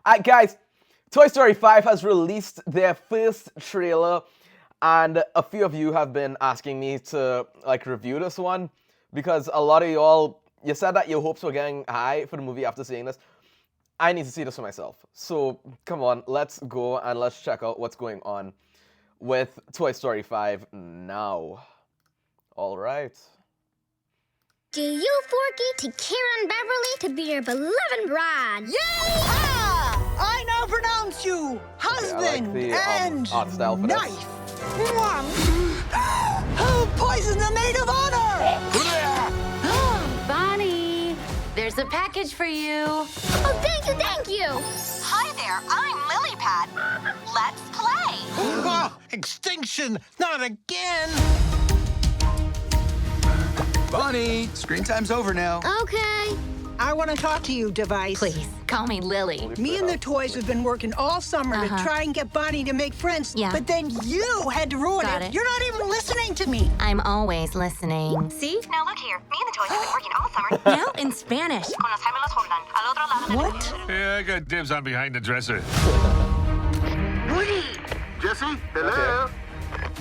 Alright, guys, Toy Story 5 has released their first trailer, and a few of you have been asking me to review this one because a lot of y'all, you said that your hopes were getting high for the movie after seeing this. I need to see this for myself. So come on, let's go and let's check out what's going on with Toy Story 5 now. All right. To you, Forky, to Karen Beverly, to be your beloved bride. Yeehaw! I now pronounce you husband and art style for knife. Who poisoned the maid of honor? Bonnie, there's a package for you. Oh, thank you. Hi there, I'm Lilypad. Let's play. Oh, extinction, not again. Bonnie, screen time's over now. Okay. I want to talk to you, Device. Please, call me Lily. Me and the toys have been working all summer to try and get Bonnie to make friends. Yeah. But then you had to ruin Got it. You're not even listening to me. I'm always listening. See? Now look here, me and the toys have been working all summer. Now in Spanish. Con los gemelos Jordan, al otro lado del What? Yeah, I got dibs on behind the dresser. Jesse, hello.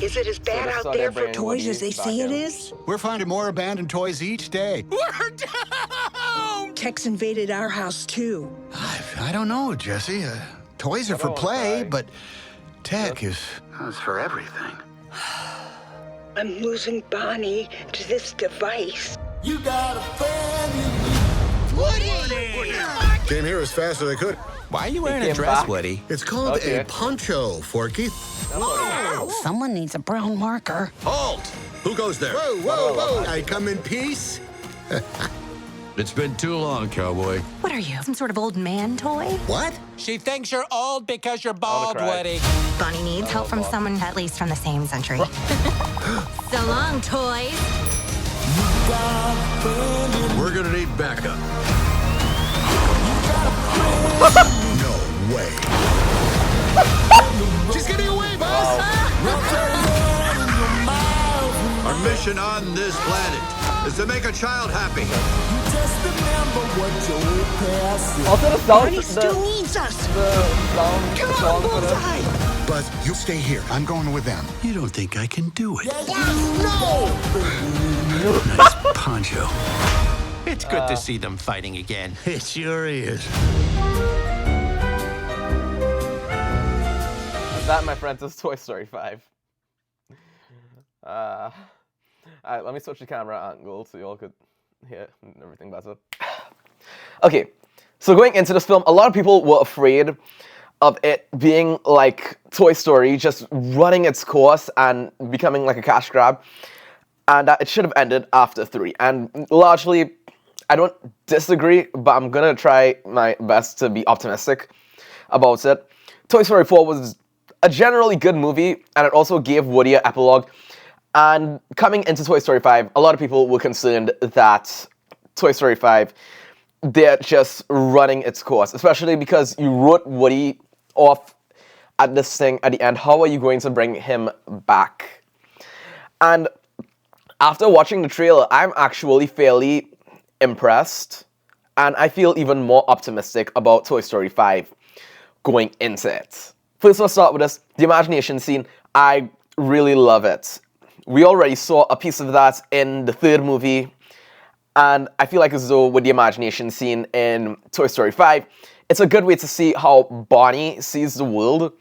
Is it as bad out there for toys as they say it is? We're finding more abandoned toys each day. We're down! Tex invaded our house, too. I don't know, Jesse. Toys are for play, but tech is... That's for everything. I'm losing Bonnie to this device. Came here as fast as I could. Why are you wearing a came dress, back. Woody? It's called Okay. a poncho, Forky. Someone needs a brown marker. Halt! Who goes there? Whoa. I come in peace. It's been too long, cowboy. What are you, some sort of old man toy? What? She thinks you're old because you're bald, cry. Woody. Bonnie needs help from someone at least from the same century. So long, toys. We're gonna need backup. No way. She's getting away, boss! Our mission on this planet is to make a child happy. Also, the sound, Bonnie still needs us. Come on, Bullseye. Buzz, you stay here. I'm going with them. You don't think I can do it? No! Nice poncho. It's good to see them fighting again. It sure is. That, my friends, is Toy Story 5. Alright, let me switch the camera angle so y'all could hear everything better. Okay, so going into this film, a lot of people were afraid of it being like Toy Story, just running its course and becoming like a cash grab, and that it should have ended after 3. And largely, I don't disagree, but I'm gonna try my best to be optimistic about it. Toy Story 4 was a generally good movie, and it also gave Woody an epilogue. And coming into Toy Story 5, a lot of people were concerned that Toy Story 5, they're just running its course, especially because you wrote Woody off at this thing at the end. How are you going to bring him back? And after watching the trailer, I'm actually fairly impressed, and I feel even more optimistic about Toy Story 5 going into it. First, let's start with this, the imagination scene. I really love it. We already saw a piece of that in the 3rd movie, and I feel like as though with the imagination scene in Toy Story 5, it's a good way to see how Bonnie sees the world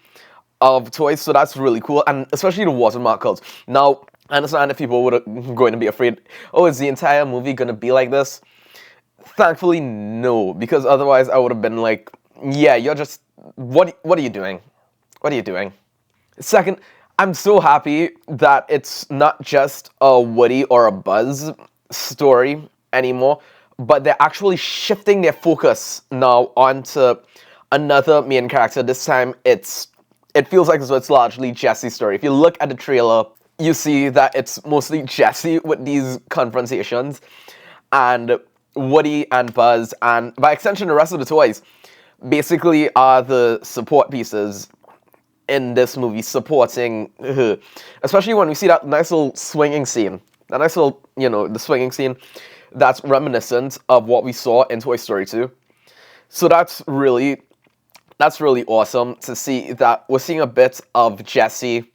of toys, so that's really cool, and especially the watermark codes. Now, I understand if people were going to be afraid, oh, is the entire movie going to be like this? Thankfully, no, because otherwise I would have been like, yeah, you're just, what are you doing? What are you doing? Second, I'm so happy that it's not just a Woody or a Buzz story anymore, but they're actually shifting their focus now onto another main character. This time, it feels like it's largely Jesse's story. If you look at the trailer, you see that it's mostly Jesse with these confrontations, and Woody and Buzz, and by extension the rest of the toys, basically are the support pieces in this movie supporting her. Especially when we see that nice little swinging scene. That nice little, the swinging scene that's reminiscent of what we saw in Toy Story 2. So that's really That's really awesome to see that we're seeing a bit of Jessie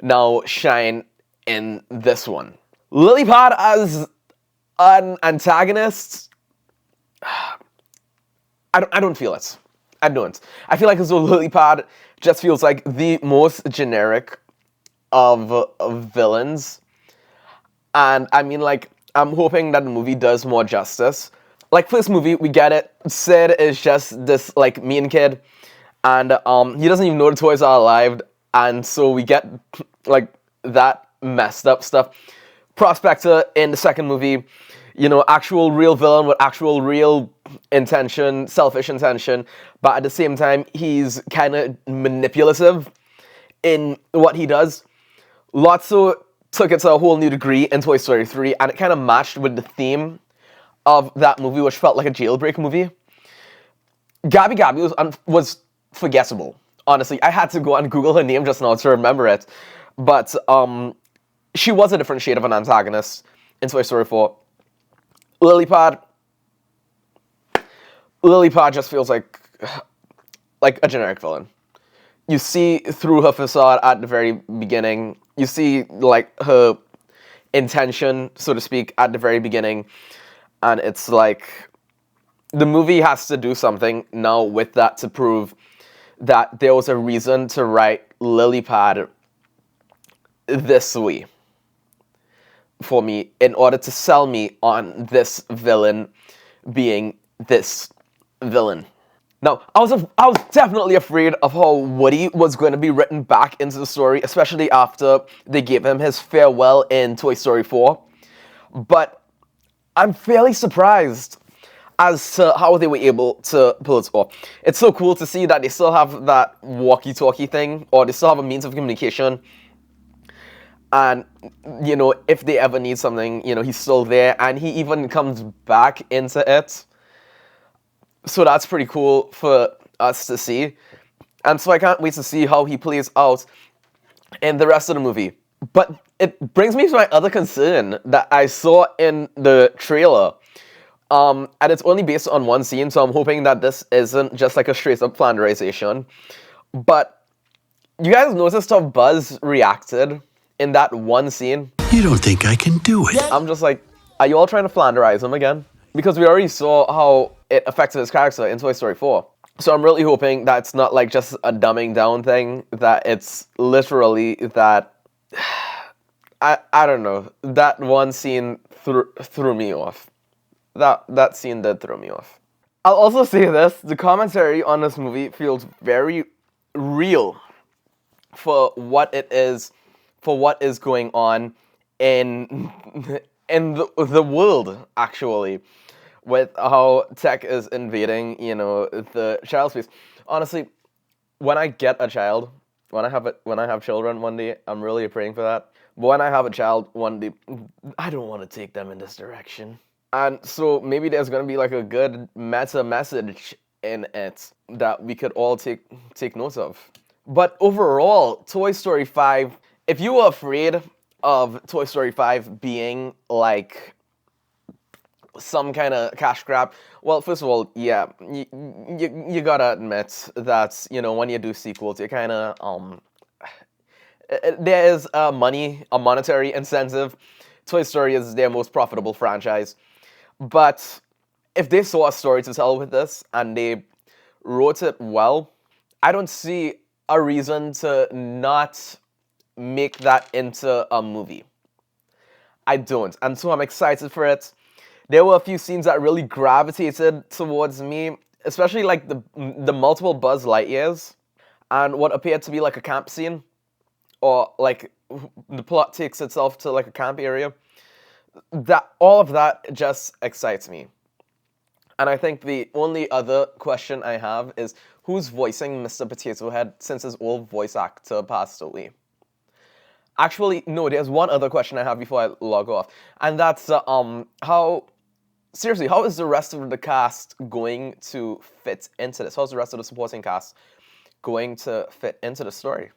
now shine in this one. Lily Pad as an antagonist, I don't feel it. I don't. I feel like as though Lily Pad just feels like the most generic of villains. And I mean, like, I'm hoping that the movie does more justice. Like, first movie, we get it. Sid is just this, like, mean kid. And he doesn't even know the toys are alive. And so we get, like, that messed up stuff. Prospector in the second movie, you know, actual real villain with actual real intention, selfish intention. But at the same time, he's kind of manipulative in what he does. Lotso took it to a whole new degree in Toy Story 3, and it kind of matched with the theme of that movie, which felt like a jailbreak movie. Gabby Gabby was forgettable. Honestly, I had to go and Google her name just now to remember it. But she was a different shade of an antagonist in Toy Story 4. Lily Pad just feels like a generic villain. You see through her facade at the very beginning. You see, like, her intention, so to speak, at the very beginning. And it's like, the movie has to do something now with that to prove that there was a reason to write Lily Pad this way for me, in order to sell me on this villain being this villain. Now, I was definitely afraid of how Woody was going to be written back into the story, especially after they gave him his farewell in Toy Story 4. But I'm fairly surprised as to how they were able to pull it off. It's so cool to see that they still have that walkie-talkie thing, or they still have a means of communication. And, you know, if they ever need something, you know, he's still there, and he even comes back into it. So that's pretty cool for us to see. And so I can't wait to see how he plays out in the rest of the movie. But it brings me to my other concern that I saw in the trailer. And it's only based on one scene, so I'm hoping that this isn't just like a straight-up flanderization. But you guys noticed how Buzz reacted in that one scene? You don't think I can do it? I'm just like, are you all trying to flanderize him again? Because we already saw how it affected his character in Toy Story 4. So I'm really hoping that it's not like just a dumbing down thing, that it's literally that, I don't know, that one scene threw me off. That scene did throw me off. I'll also say this, the commentary on this movie feels very real for what it is, for what is going on in the world, actually, with how tech is invading, you know, the child space. Honestly, when I get a child, when I have children one day, I'm really praying for that. But when I have a child one day, I don't want to take them in this direction. And so maybe there's going to be like a good meta message in it that we could all take notes of. But overall, Toy Story 5, if you were afraid of Toy Story 5 being like some kind of cash grab, well, first of all, yeah, you gotta admit that, you know, when you do sequels, you kind of, there is a monetary incentive. Toy Story is their most profitable franchise. But if they saw a story to tell with this and they wrote it well, I don't see a reason to not make that into a movie. I don't. And so I'm excited for it. There were a few scenes that really gravitated towards me, especially like the multiple Buzz Lightyears and what appeared to be like a camp scene, or like the plot takes itself to like a camp area. That all of that just excites me. And I think the only other question I have is who's voicing Mr. Potato Head since his old voice actor passed away? Actually, no, there's one other question I have before I log off. And that's how is the rest of the cast going to fit into this? How's the rest of the supporting cast going to fit into the story?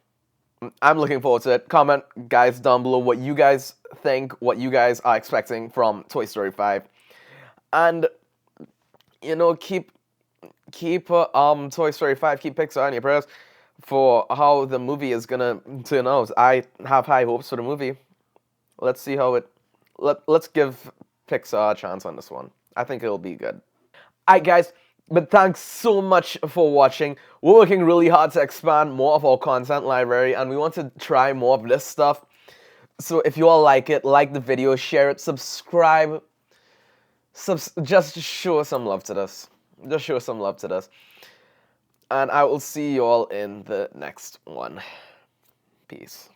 I'm looking forward to it. Comment, guys, down below what you guys think, what you guys are expecting from Toy Story 5. And, you know, keep keep Toy Story 5, keep Pixar in your prayers for how the movie is gonna turn out. I have high hopes for the movie. Let's see how it. Let's give Pixar a chance on this one. I think it'll be good. Alright, guys. But thanks so much for watching. We're working really hard to expand more of our content library, and we want to try more of this stuff. So if you all like it, like the video, share it, subscribe. Just show some love to this. Just show some love to this. And I will see you all in the next one. Peace.